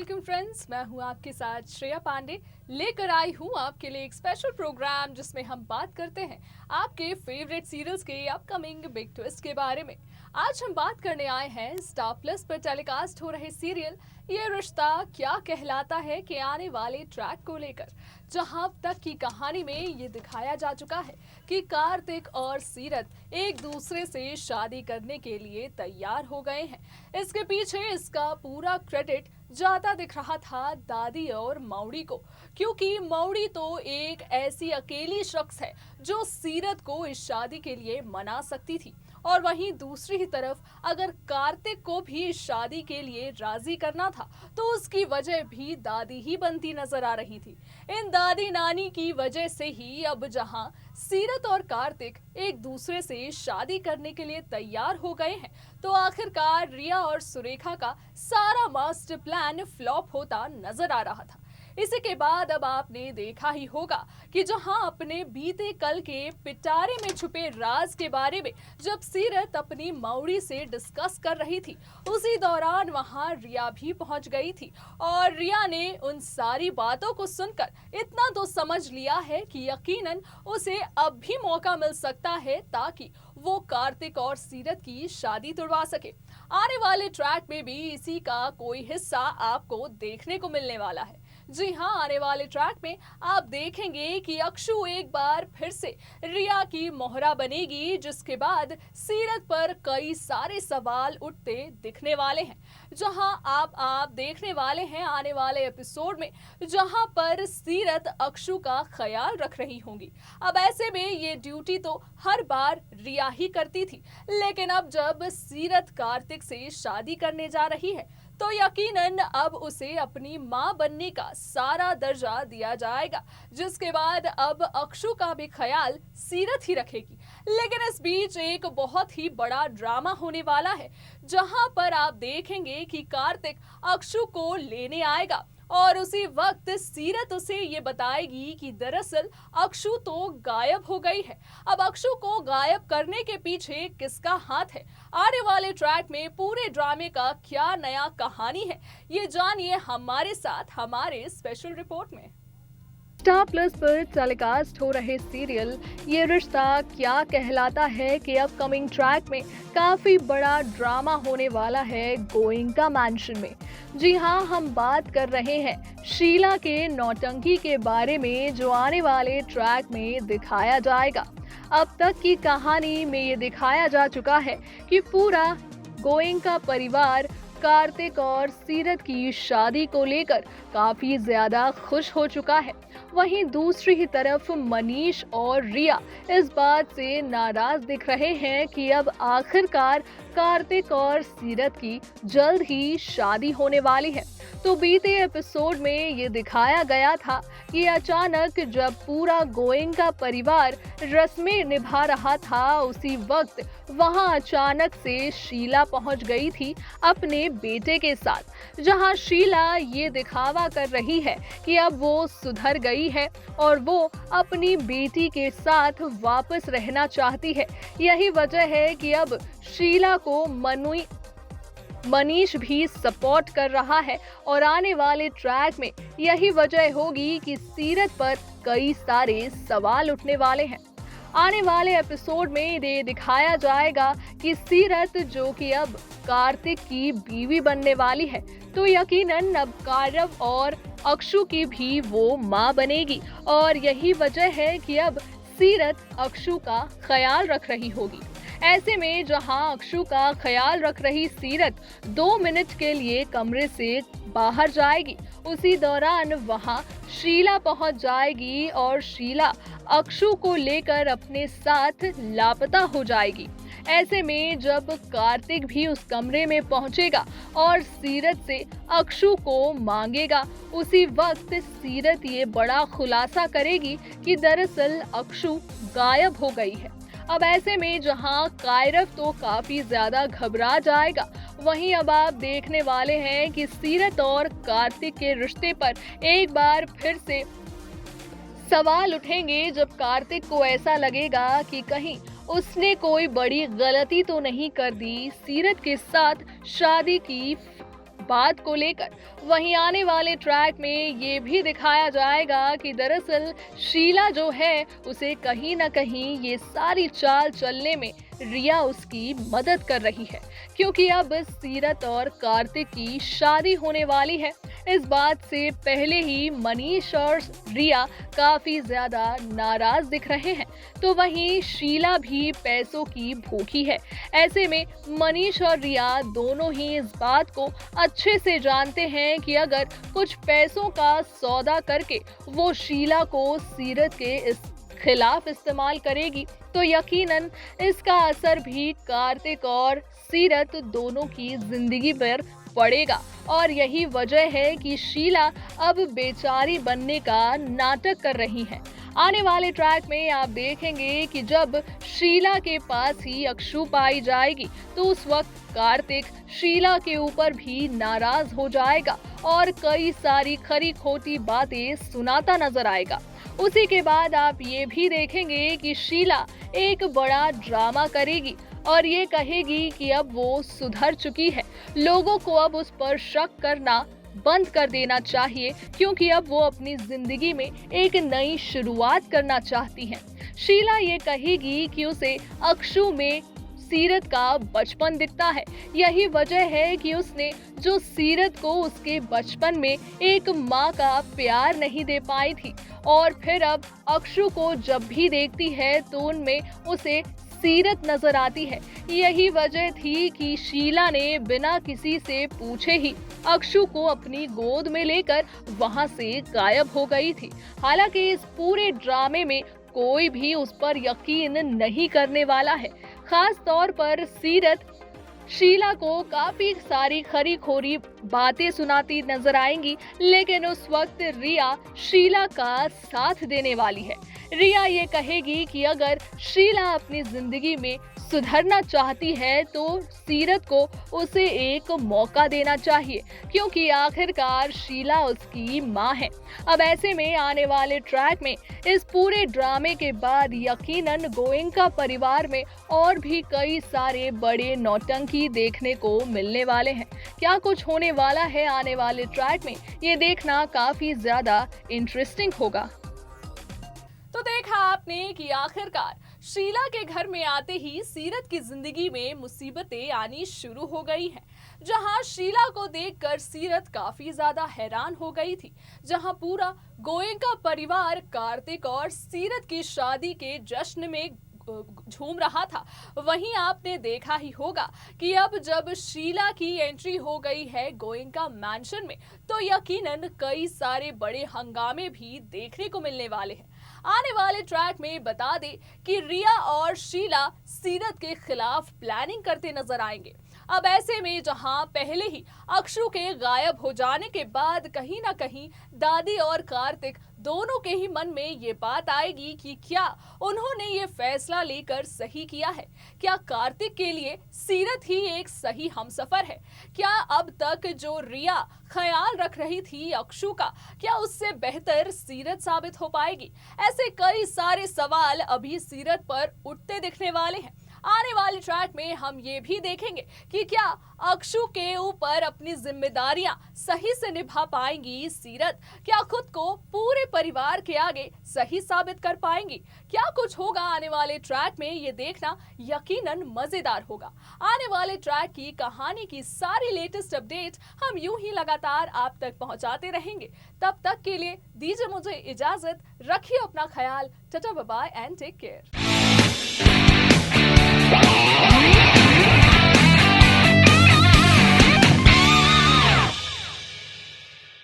Welcome friends, मैं हूं आपके साथ श्रेया पांडे। लेकर आई हूं आपके लिए एक स्पेशल प्रोग्राम जिसमें हम बात करते हैं आपके फेवरेट सीरियल्स के अपकमिंग बिग ट्विस्ट के बारे में। आज हम बात करने आए हैं स्टार प्लस पर टेलीकास्ट हो रहे सीरियल ये रिश्ता क्या कहलाता है के आने वाले ट्रैक को लेकर, जहां अब तक की कहानी में ये दिखाया जा चुका है कि कार्तिक और सीरत एक दूसरे से शादी करने के लिए तैयार हो गए हैं। इसके पीछे इसका पूरा क्रेडिट जाता दिख रहा था दादी और मौड़ी को, क्योंकि मौड़ी तो एक ऐसी अकेली शख्स है जो सीरत को इस शादी के लिए मना सकती थी, और वहीं दूसरी ही तरफ अगर कार्तिक को भी इस शादी के लिए राजी करना था तो उसकी वजह भी दादी ही बनती नजर आ रही थी। इन दादी नानी की वजह से ही अब जहां सीरत और कार्तिक एक दूसरे से शादी करने के लिए तैयार हो गए हैं, तो आखिरकार रिया और सुरेखा का सारा मास्टर प्लान फ्लॉप होता नजर आ रहा था। इसी के बाद अब आपने देखा ही होगा कि जहां अपने बीते कल के पिटारे में छुपे राज के बारे में जब सीरत अपनी मौड़ी से डिस्कस कर रही थी, उसी दौरान वहां रिया भी पहुंच गई थी, और रिया ने उन सारी बातों को सुनकर इतना तो समझ लिया है कि यकीनन उसे अब भी मौका मिल सकता है ताकि वो कार्तिक और सीरत की शादी तुड़वा सके। आने वाले ट्रैक में भी इसी का कोई हिस्सा आपको देखने को मिलने वाला है। जी हाँ, आने वाले ट्रैक में आप देखेंगे कि अक्षु एक बार फिर से रिया की मोहरा बनेगी, जिसके बाद सीरत पर कई सारे सवाल उठते दिखने वाले हैं। जहां आप देखने वाले हैं आने वाले एपिसोड में जहां पर सीरत अक्षु का ख्याल रख रही होंगी। अब ऐसे में ये ड्यूटी तो हर बार रिया ही करती थी, लेकिन अब जब सीरत कार्तिक से शादी करने जा रही है तो यकीनन अब उसे अपनी मां बनने का सारा दर्जा दिया जाएगा, जिसके बाद अब अक्षु का भी ख्याल सीरत ही रखेगी। लेकिन इस बीच एक बहुत ही बड़ा ड्रामा होने वाला है, जहां पर आप देखेंगे कि कार्तिक अक्षु को लेने आएगा और उसी वक्त सीरत उसे ये बताएगी कि दरअसल अक्षु तो गायब हो गई है। अब अक्षु को गायब करने के पीछे किसका हाथ है, आने वाले ट्रैक में पूरे ड्रामे का क्या नया कहानी है, ये जानिए हमारे साथ हमारे स्पेशल रिपोर्ट में। स्टार प्लस पर टेलीकास्ट हो रहे सीरियल ये रिश्ता क्या कहलाता है कि अपकमिंग ट्रैक में काफी बड़ा ड्रामा होने वाला है गोइंका मैंशन में। जी हाँ, हम बात कर रहे हैं शीला के नौटंकी के बारे में, जो आने वाले ट्रैक में दिखाया जाएगा। अब तक की कहानी में ये दिखाया जा चुका है कि पूरा गोइंका परिवार कार्तिक और सीरत की शादी को लेकर काफी ज्यादा खुश हो चुका है। वहीं दूसरी ही तरफ मनीष और रिया इस बात से नाराज दिख रहे हैं कि अब आखिरकार कार्तिक और सीरत की जल्द ही शादी होने वाली है। तो बीते एपिसोड में ये दिखाया गया था कि अचानक जब पूरा गोइंका परिवार रस्में निभा रहा था, उसी वक्त वहां अचानक से शीला पहुंच गई थी अपने बेटे के साथ, जहां शीला ये दिखावा कर रही है कि अब वो सुधर गई है और वो अपनी बेटी के साथ वापस रहना चाहती है। यही वजह है कि अब शीला को मनीष भी सपोर्ट कर रहा है, और आने वाले ट्रैक में यही वजह होगी कि सीरत पर कई सारे सवाल उठने वाले हैं। आने वाले एपिसोड में ये दिखाया जाएगा कि सीरत, जो कि अब कार्तिक की बीवी बनने वाली है, तो यकीनन अब कारव और अक्षु की भी वो मां बनेगी, और यही वजह है कि अब सीरत अक्षु का ख्याल रख रही होगी। ऐसे में जहां अक्षु का ख्याल रख रही सीरत 2 मिनट के लिए कमरे से बाहर जाएगी, उसी दौरान वहां शीला पहुंच जाएगी और शीला अक्षु को लेकर अपने साथ लापता हो जाएगी। ऐसे में जब कार्तिक भी उस कमरे में पहुंचेगा और सीरत से अक्षु को मांगेगा, उसी वक्त सीरत ये बड़ा खुलासा करेगी कि दरअसल अक्षु गायब हो गई है। अब ऐसे में जहां कायरव तो काफी ज्यादा घबरा जाएगा, वहीं अब आप देखने वाले हैं कि सीरत और कार्तिक के रिश्ते पर एक बार फिर से सवाल उठेंगे, जब कार्तिक को ऐसा लगेगा कि कहीं उसने कोई बड़ी गलती तो नहीं कर दी सीरत के साथ शादी की बात को लेकर। वहीं आने वाले ट्रैक में ये भी दिखाया जाएगा कि दरअसल शीला जो है उसे कहीं ना कहीं ये सारी चाल चलने में रिया उसकी मदद कर रही है, क्योंकि अब सीरत और कार्तिक की शादी होने वाली है। इस बात से पहले ही मनीष और रिया काफी ज्यादा नाराज दिख रहे हैं, तो वहीं शीला भी पैसों की भूखी है। ऐसे में मनीष और रिया दोनों ही इस बात को अच्छे से जानते हैं कि अगर कुछ पैसों का सौदा करके वो शीला को सीरत के इस खिलाफ इस्तेमाल करेगी तो यकीनन इसका असर भी कार्तिक और सीरत दोनों की जिंदगी पर पड़ेगा। और यही वजह है कि शीला अब बेचारी बनने का नाटक कर रही है। आने वाले ट्रैक में आप देखेंगे कि जब शीला के पास ही अक्षु पाई जाएगी तो उस वक्त कार्तिक शीला के ऊपर भी नाराज हो जाएगा और कई सारी खरी खोटी बातें सुनाता नजर आएगा। उसी के बाद आप ये भी देखेंगे कि शीला एक बड़ा ड्रामा करेगी और ये कहेगी कि अब वो सुधर चुकी है, लोगों को अब उस पर शक करना बंद कर देना चाहिए, क्योंकि अब वो अपनी जिंदगी में एक नई शुरुआत करना चाहती हैं। शीला ये कहेगी कि उसे अक्षु में सीरत का बचपन दिखता है। यही वजह है कि उसने जो सीरत को उसके बचपन में एक माँ का प्यार नहीं दे पाई थी, और फिर अब अक्षु को जब भी देखती है तो उनमें उसे सीरत नजर आती है। यही वजह थी कि शीला ने बिना किसी से पूछे ही अक्षु को अपनी गोद में लेकर वहां से गायब हो गई थी। हालांकि इस पूरे ड्रामे में कोई भी उस पर यकीन नहीं करने वाला है। खास तौर पर सीरत शीला को काफी सारी खरी खोरी बातें सुनाती नजर आएंगी, लेकिन उस वक्त रिया शीला का साथ देने वाली है। रिया ये कहेगी कि अगर शीला अपनी जिंदगी में सुधरना चाहती है तो सीरत को उसे एक मौका देना चाहिए, क्योंकि आखिरकार शीला उसकी माँ है। अब ऐसे में आने वाले ट्रैक में इस पूरे ड्रामे के बाद यकीनन गोयनका परिवार में और भी कई सारे बड़े नौटंकी देखने को मिलने वाले हैं। क्या कुछ होने वाला है आने वाले ट्रैक में, ये देखना काफी ज्यादा इंटरेस्टिंग होगा। तो देखा आपने कि आखिरकार शीला के घर में आते ही सीरत की जिंदगी में मुसीबतें आनी शुरू हो गई हैं। जहां शीला को देखकर सीरत काफी ज्यादा हैरान हो गई थी, जहां पूरा गोयनका परिवार कार्तिक और सीरत की शादी के जश्न में झूम रहा था, वहीं आपने देखा ही होगा कि अब जब शीला की एंट्री हो गई है गोयनका मैंशन में तो यकीनन कई सारे बड़े हंगामे भी देखने को मिलने वाले हैं। आने वाले ट्रैक में बता दें कि रिया और शीला सीरत के खिलाफ प्लानिंग करते नजर आएंगे। अब ऐसे में जहां पहले ही अक्षु के गायब हो जाने के बाद कहीं ना कहीं दादी और कार्तिक दोनों के ही मन में ये बात आएगी कि क्या उन्होंने ये फैसला लेकर सही किया है। क्या कार्तिक के लिए सीरत ही एक सही हमसफर है? क्या अब तक जो रिया ख्याल रख रही थी अक्षु का, क्या उससे बेहतर सीरत साबित हो पाएगी? ऐसे कई सारे सवाल अभी सीरत पर उठते दिखने वाले हैं। आने वाले ट्रैक में हम ये भी देखेंगे कि क्या अक्षु के ऊपर अपनी जिम्मेदारियां सही से निभा पाएंगी सीरत, क्या खुद को पूरे परिवार के आगे सही साबित कर पाएंगी। क्या कुछ होगा आने वाले ट्रैक में, ये देखना यकीनन मजेदार होगा। आने वाले ट्रैक की कहानी की सारी लेटेस्ट अपडेट हम यूं ही लगातार आप तक पहुंचाते रहेंगे। तब तक के लिए दीजिए मुझे इजाजत, रखिए अपना ख्याल। Tata bye bye and take care.